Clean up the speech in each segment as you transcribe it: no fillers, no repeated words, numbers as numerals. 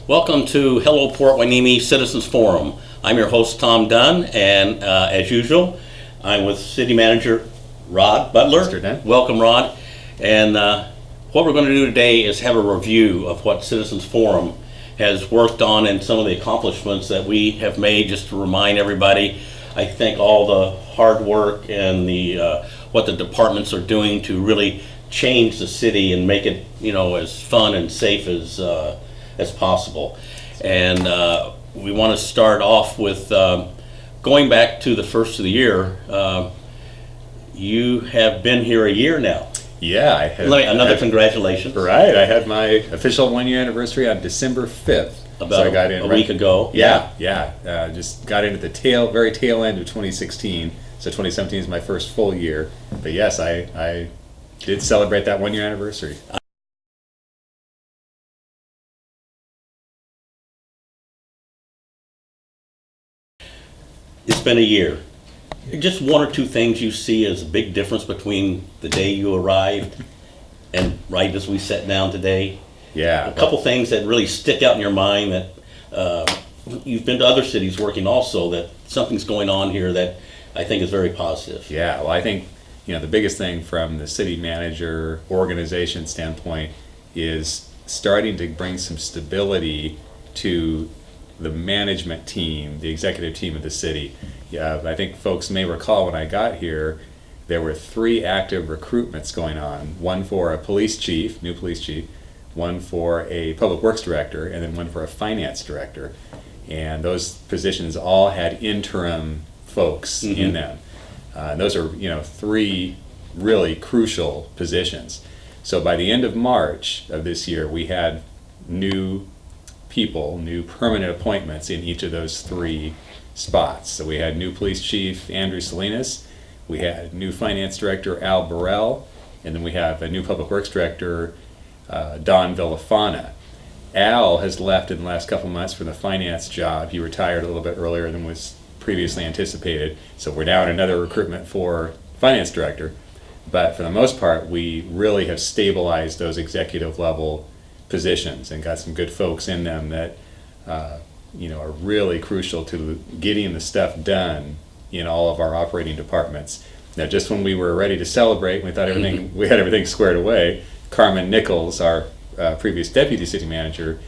Welcome to Hello Port Hueneme Citizens Forum. I'm your host, Tom Dunn, and as usual, I'm with City Manager Rod Butler. Mr. Dunn. Welcome, Rod. And what we're going to do today is have a review of what Citizens Forum has worked on and some of the accomplishments that we have made, just to remind everybody. I think all the hard work and the what the departments are doing to really change the city and make it, as fun and safe as possible. And we want to start off with going back to the first of the year. You have been here a year now. Yeah, I had another congratulations. Right, I had my official 1 year anniversary on December 5th. About I got in a week ago. Yeah. Just got in at the very tail end of 2016. So 2017 is my first full year. But yes, I did celebrate that 1 year anniversary. It's been a year. Just one or two things you see as a big difference between the day you arrived and right as we sat down today? Yeah. A couple things that really stick out in your mind that you've been to other cities working also, that something's going on here that I think is very positive. Yeah, well, I think the biggest thing from the city manager organization standpoint is starting to bring some stability to the management team, the executive team of the city. Yeah, I think folks may recall when I got here, there were 3 active recruitments going on. One for a new police chief, one for a public works director, and then one for a finance director. And those positions all had interim folks in them. And those are 3 really crucial positions. So by the end of March of this year, we had new permanent appointments in each of those 3 spots. So we had new police chief Andrew Salinas, we had new finance director Al Burrell, and then we have a new public works director Don Villafana. Al has left in the last couple months for the finance job. He retired a little bit earlier than was previously anticipated. So we're now in another recruitment for finance director. But for the most part, we really have stabilized those executive level positions and got some good folks in them that are really crucial to getting the stuff done in all of our operating departments. Now, just when we were ready to celebrate, we thought we had everything squared away, Carmen Nichols, our previous deputy city manager,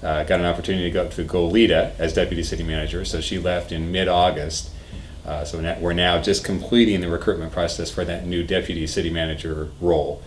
got an opportunity to go up to Goleta as deputy city manager, so she left in mid-August. So we're now just completing the recruitment process for that new deputy city manager role.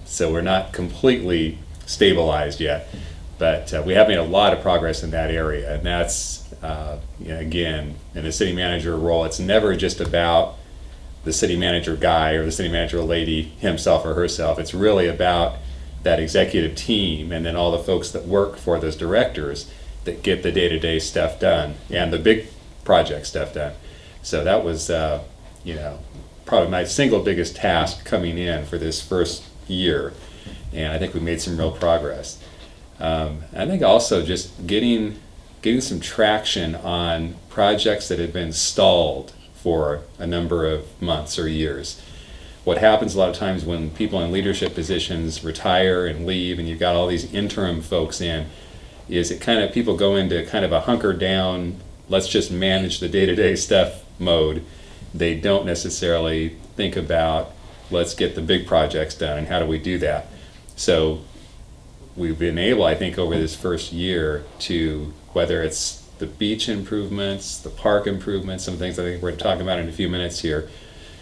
So we're not completely stabilized yet, but we have made a lot of progress in that area. And that's, again, in the city manager role, it's never just about the city manager guy or the city manager lady himself or herself. It's really about that executive team and then all the folks that work for those directors that get the day-to-day stuff done and the big project stuff done. So that was, probably my single biggest task coming in for this first year. And I think we made some real progress. I think also just getting some traction on projects that have been stalled for a number of months or years. What happens a lot of times when people in leadership positions retire and leave and you've got all these interim folks in, is people go into kind of a hunker down, let's just manage the day-to-day stuff mode. They don't necessarily think about, let's get the big projects done and how do we do that. So we've been able, I think, over this first year to, whether it's the beach improvements, the park improvements, some things I think we're going to talk about in a few minutes here,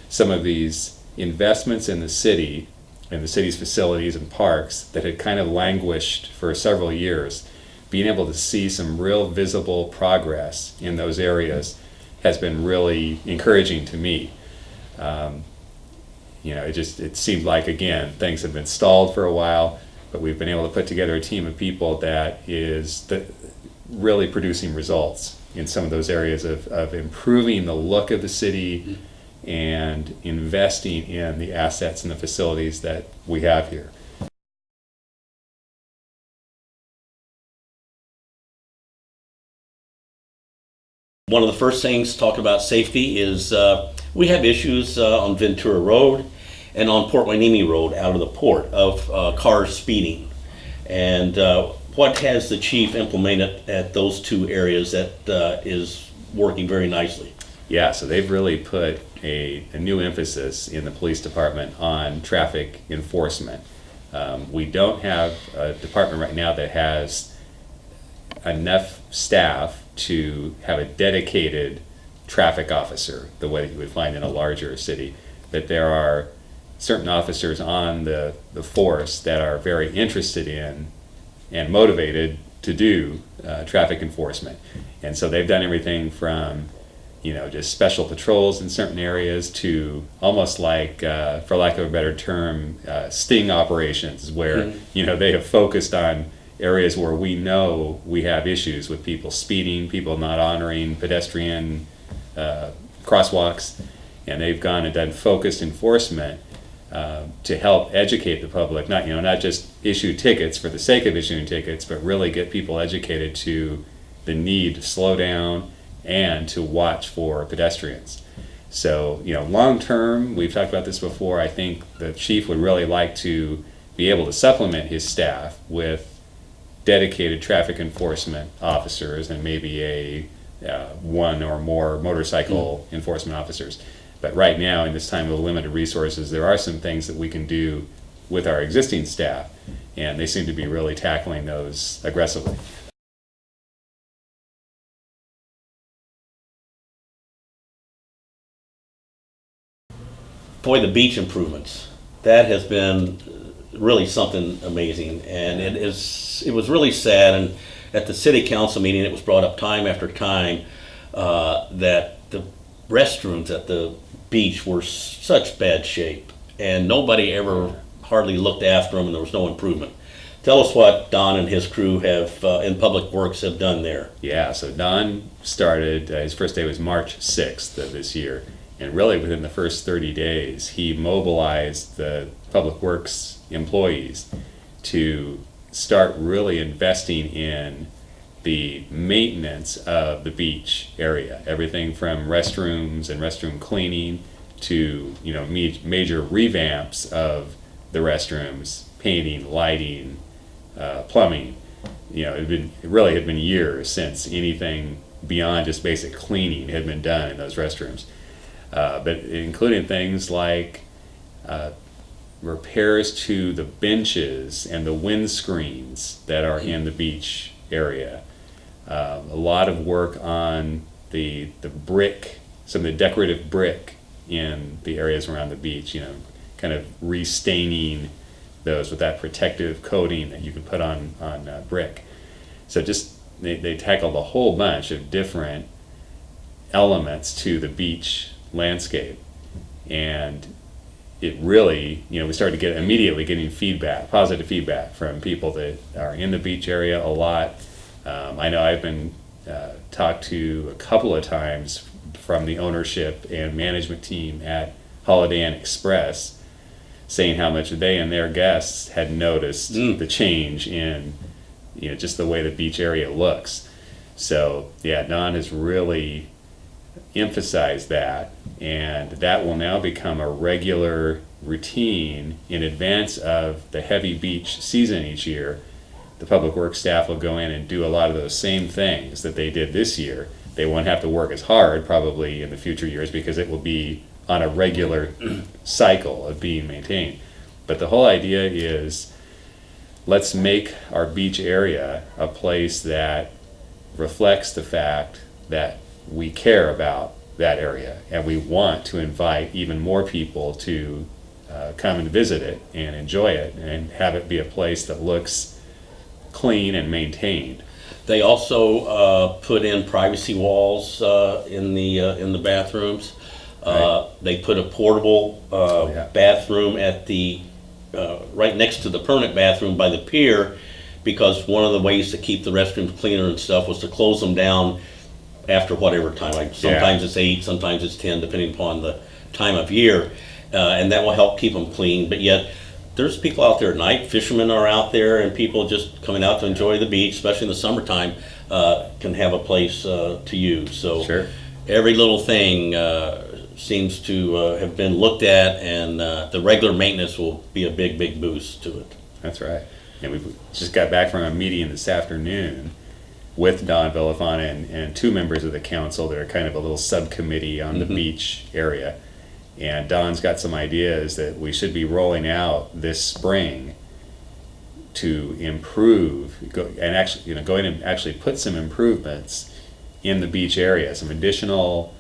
some of these investments in the city and the city's facilities and parks that had kind of languished for several years, being able to see some real visible progress in those areas has been really encouraging to me. It seemed like, again, things have been stalled for a while, but we've been able to put together a team of people that is really producing results in some of those areas of improving the look of the city and investing in the assets and the facilities that we have here. One of the first things to talk about safety is we have issues on Ventura Road and on Port Hueneme Road out of the port of cars speeding. And what has the chief implemented at those two areas that is working very nicely? Yeah, so they've really put a new emphasis in the police department on traffic enforcement. We don't have a department right now that has enough staff to have a dedicated traffic officer the way that you would find in a larger city. But there are certain officers on the force that are very interested in and motivated to do traffic enforcement. And so they've done everything from just special patrols in certain areas to almost like, for lack of a better term, sting operations where, they have focused on areas where we know we have issues with people speeding, people not honoring pedestrian crosswalks, and they've gone and done focused enforcement to help educate the public, not just issue tickets for the sake of issuing tickets, but really get people educated to the need to slow down and to watch for pedestrians. So, long term, we've talked about this before, I think the chief would really like to be able to supplement his staff with dedicated traffic enforcement officers and maybe a one or more motorcycle enforcement officers. But right now, in this time of limited resources, there are some things that we can do with our existing staff, and they seem to be really tackling those aggressively. Boy, the beach improvements, that has been really something amazing, and it was really sad. And at the city council meeting, it was brought up time after time that the restrooms at the beach were such bad shape, and nobody ever hardly looked after them, and there was no improvement. Tell us what Don and his crew have in Public Works have done there. Yeah, so Don started, his first day was March 6th of this year, and really within the first 30 days, he mobilized the Public Works employees to start really investing in the maintenance of the beach area. Everything from restrooms and restroom cleaning to major revamps of the restrooms, painting, lighting, plumbing. It really had been years since anything beyond just basic cleaning had been done in those restrooms. But including things like repairs to the benches and the windscreens that are in the beach area. A lot of work on the brick, some of the decorative brick in the areas around the beach, kind of restaining those with that protective coating that you can put on brick. So just they tackled a whole bunch of different elements to the beach landscape, and it really, we started immediately getting positive feedback from people that are in the beach area a lot. I know I've been talked to a couple of times from the ownership and management team at Holiday Inn Express, saying how much they and their guests had noticed the change in just the way the beach area looks. So yeah, Don has really emphasized that, and that will now become a regular routine in advance of the heavy beach season each year. The Public Works staff will go in and do a lot of those same things that they did this year. They won't have to work as hard probably in the future years because it will be on a regular cycle of being maintained. But the whole idea is, let's make our beach area a place that reflects the fact that we care about that area, and we want to invite even more people to come and visit it and enjoy it and have it be a place that looks clean and maintained. They also put in privacy walls in the bathrooms. Right. They put a portable bathroom at the right next to the permanent bathroom by the pier, because one of the ways to keep the restrooms cleaner and stuff was to close them down after whatever time. Like sometimes it's 8, sometimes it's 10, depending upon the time of year, and that will help keep them clean. But yet, there's people out there at night. Fishermen are out there, and people just coming out to enjoy the beach, especially in the summertime, can have a place to use. So Sure. Every little thing seems to have been looked at, and the regular maintenance will be a big boost to it. That's right. And we just got back from a meeting this afternoon with Don Villafana and two members of the council that are kind of a little subcommittee on the beach area. And Don's got some ideas that we should be rolling out this spring to improve, and actually, going and actually put some improvements in the beach area, some additional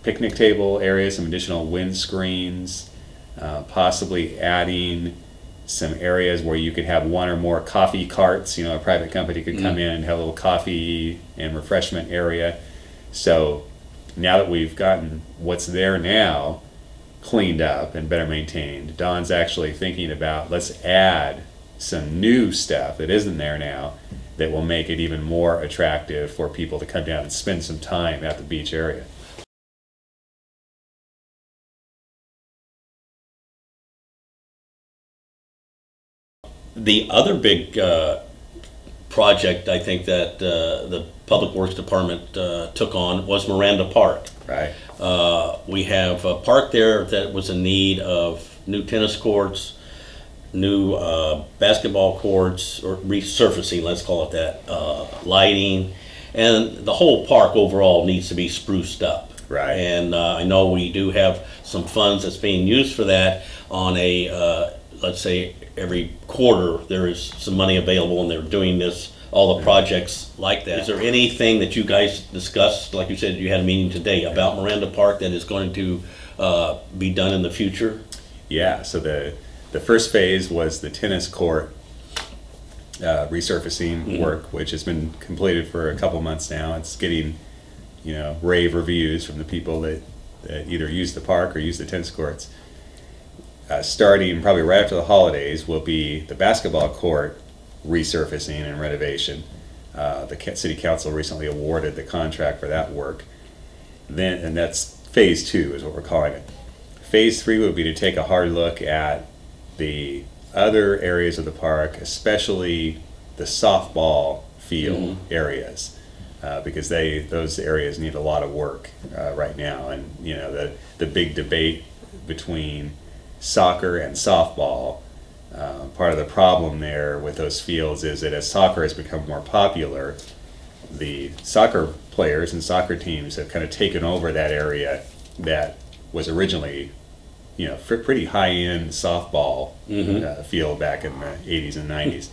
picnic table areas, some additional wind screens, possibly adding some areas where you could have one or more coffee carts. A private company could come in and have a little coffee and refreshment area. So now that we've gotten what's there now cleaned up and better maintained, Don's actually thinking about, let's add some new stuff that isn't there now that will make it even more attractive for people to come down and spend some time at the beach area. The other big project I think that the Public Works Department took on was Miranda Park. Right. We have a park there that was in need of new tennis courts, new basketball courts, or resurfacing, let's call it that, lighting, and the whole park overall needs to be spruced up. Right. And I know we do have some funds that's being used for that on a, let's say, every quarter there is some money available, and they're doing this, all the projects like that. Is there anything that you guys discussed, like you said, you had a meeting today about Miranda Park that is going to be done in the future? Yeah, so the first phase was the tennis court resurfacing work, which has been completed for a couple months now. It's getting, rave reviews from the people that either use the park or use the tennis courts. Starting probably right after the holidays will be the basketball court resurfacing and renovation. The city council recently awarded the contract for that work. And that's phase 2 is what we're calling it. Phase 3 would be to take a hard look at the other areas of the park, especially the softball field areas, because those areas need a lot of work right now. And the big debate between soccer and softball, part of the problem there with those fields is that as soccer has become more popular, the soccer players and soccer teams have kind of taken over that area that was originally pretty high-end softball field back in the 80s and 90s.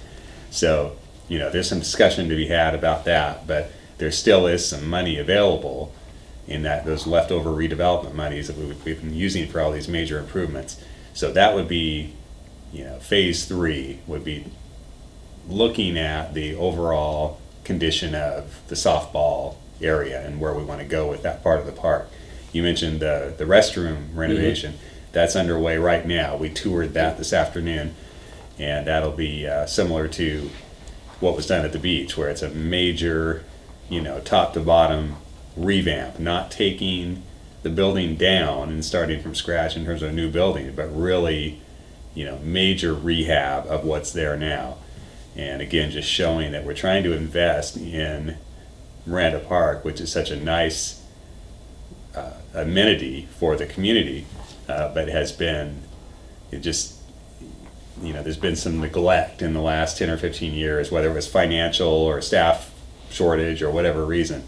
So there's some discussion to be had about that, but there still is some money available in those leftover redevelopment monies that we've been using for all these major improvements. So that would be, phase 3 would be looking at the overall condition of the softball area and where we want to go with that part of the park. You mentioned the restroom renovation. That's underway right now. We toured that this afternoon, and that'll be similar to what was done at the beach, where it's a major, top to bottom revamp, not taking the building down and starting from scratch in terms of a new building, but really, major rehab of what's there now. And again, just showing that we're trying to invest in Miranda Park, which is such a nice amenity for the community, but has been, there's been some neglect in the last 10 or 15 years, whether it was financial or staff shortage or whatever reason.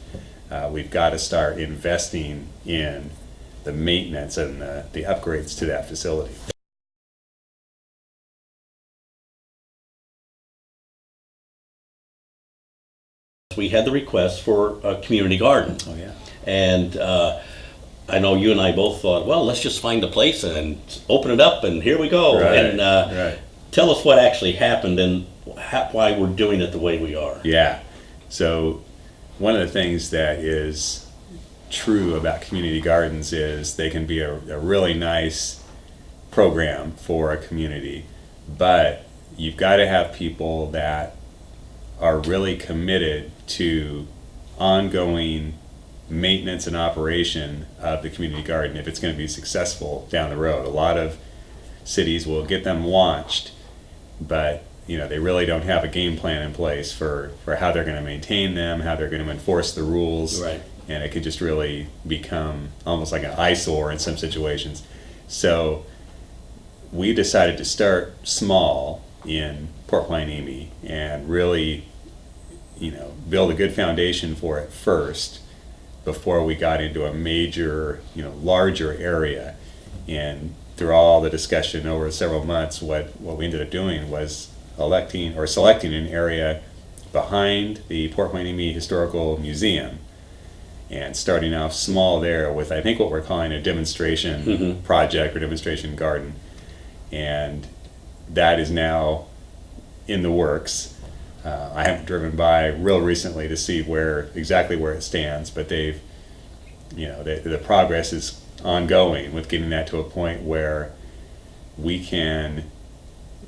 We've got to start investing in the maintenance and the upgrades to that facility. We had the request for a community garden. Oh yeah. And I know you and I both thought, well, let's just find a place and open it up and here we go. Right, and right. Tell us what actually happened and why we're doing it the way we are. Yeah. So one of the things that is true about community gardens is they can be a really nice program for a community, but you've got to have people that are really committed to ongoing maintenance and operation of the community garden if it's going to be successful down the road. A lot of cities will get them launched, but they really don't have a game plan in place for how they're going to maintain them, how they're going to enforce the rules. Right. And it could just really become almost like an eyesore in some situations. So we decided to start small in Port Hueneme and really, build a good foundation for it first before we got into a major, larger area. And through all the discussion over several months, what we ended up doing was selecting an area behind the Port Hueneme Historical Museum and starting off small there with, I think, what we're calling a demonstration project or demonstration garden. And that is now in the works. I haven't driven by real recently to see exactly where it stands, but the progress is ongoing with getting that to a point where we can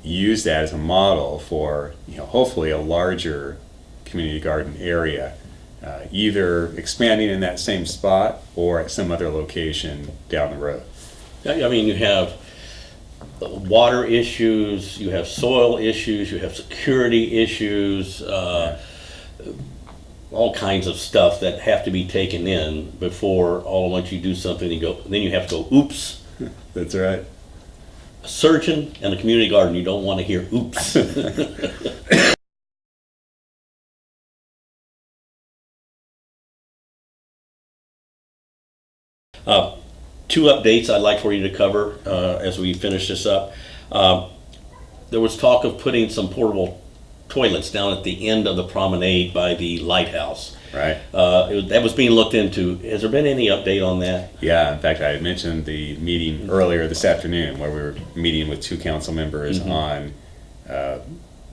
use that as a model for, hopefully a larger community garden area, either expanding in that same spot or at some other location down the road. I mean, you have water issues, you have soil issues, you have security issues, all kinds of stuff that have to be taken in before once you do something, then you have to go, oops. That's right. A surgeon and a community garden, you don't want to hear oops. Two updates I'd like for you to cover as we finish this up. There was talk of putting some portable toilets down at the end of the promenade by the lighthouse. Right. That was being looked into. Has there been any update on that? Yeah, in fact, I had mentioned the meeting earlier this afternoon where we were meeting with 2 council members on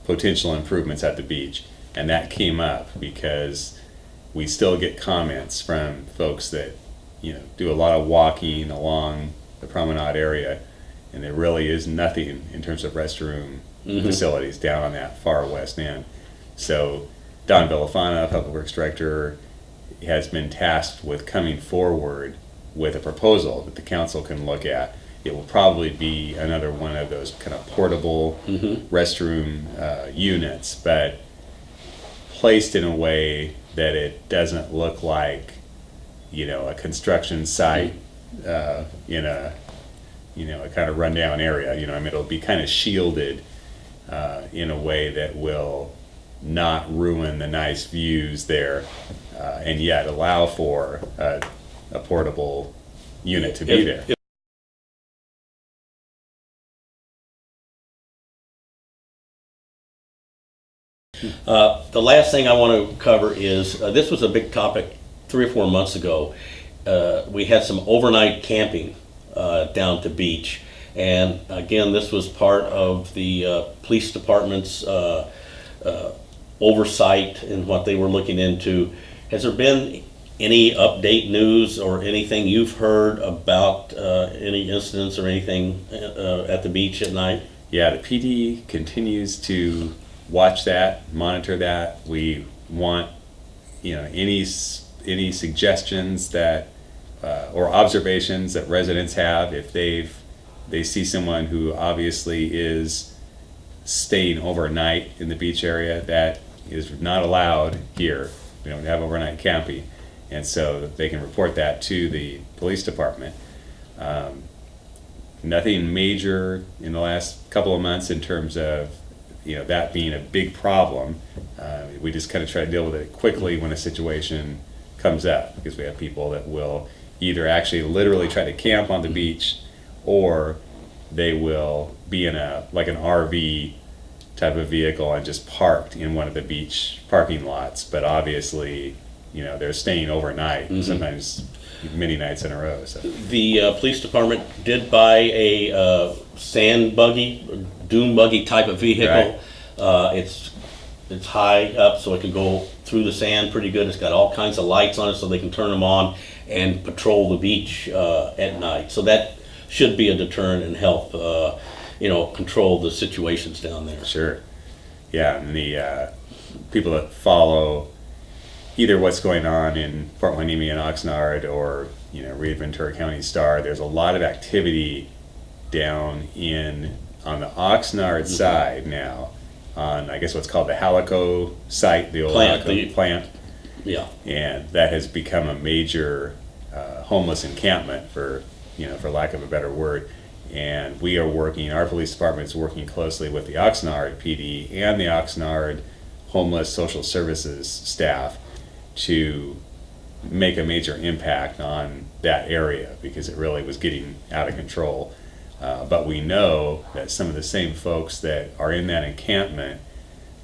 potential improvements at the beach. And that came up because we still get comments from folks that do a lot of walking along the promenade area, and there really is nothing in terms of restroom facilities down on that far west end. So Don Villafana, Public Works Director, has been tasked with coming forward with a proposal that the council can look at. It will probably be another one of those kind of portable restroom units, but placed in a way that it doesn't look like a construction site in a kind of rundown area. It'll be kind of shielded in a way that will not ruin the nice views there, and yet allow for a portable unit to be there. The last thing I want to cover is this was a big topic 3 or 4 months ago. We had some overnight camping down to beach, and again, this was part of the police department's oversight in what they were looking into. Has there been any update news or anything you've heard about any incidents or anything at the beach at night? Yeah, the PD continues to watch that, monitor that. We want any suggestions that or observations that residents have if they see someone who obviously is staying overnight in the beach area. That is not allowed here. We don't have overnight camping, and so they can report that to the police department. Nothing major in the last couple of months in terms of that being a big problem. We just kind of try to deal with it quickly when a situation comes up, because we have people that will either actually literally try to camp on the beach, or they will be in an RV type of vehicle and just parked in one of the beach parking lots, but obviously they're staying overnight, sometimes many nights in a row. So the police department did buy a sand buggy, dune buggy type of vehicle. Right. It's high up, so it can go through the sand pretty good. It's got all kinds of lights on it, so they can turn them on and patrol the beach at night. So that should be a deterrent and help control the situations down there. Sure. Yeah, and the people that follow either what's going on in Port Hueneme and Oxnard, or Rio Ventura County Star, there's a lot of activity down on the Oxnard side now, on I guess what's called the Halico site, the old Halico plant. Yeah. And that has become a major homeless encampment, for lack of a better word. And we are working, our police department is working closely with the Oxnard PD and the Oxnard Homeless Social Services staff to make a major impact on that area, because it really was getting out of control. But we know that some of the same folks that are in that encampment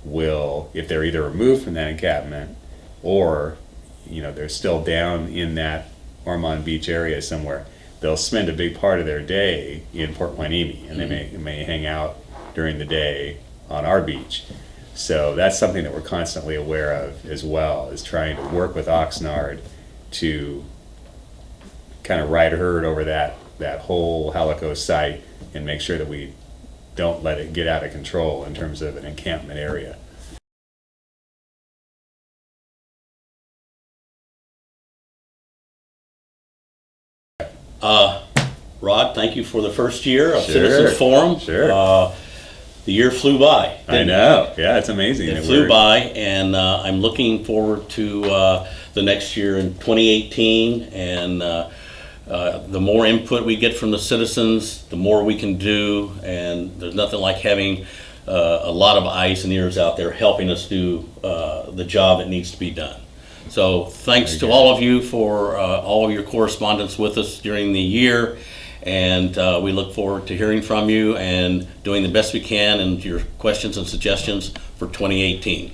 will, if they're either removed from that encampment or, you know, they're still down in that Ormond Beach area somewhere, they'll spend a big part of their day in Port Hueneme, and they may hang out during the day on our beach. So that's something that we're constantly aware of as well, is trying to work with Oxnard to kind of ride herd over that whole Halico site and make sure that we don't let it get out of control in terms of an encampment area. Rod, thank you for the first year of Sure. Citizens Forum. Sure. The year flew by. I know. Yeah, it's amazing. It flew by, and I'm looking forward to the next year in 2018. And the more input we get from the citizens, the more we can do. And there's nothing like having a lot of eyes and ears out there helping us do the job that needs to be done. So thanks to all of you for all of your correspondence with us during the year. And we look forward to hearing from you and doing the best we can and your questions and suggestions for 2018.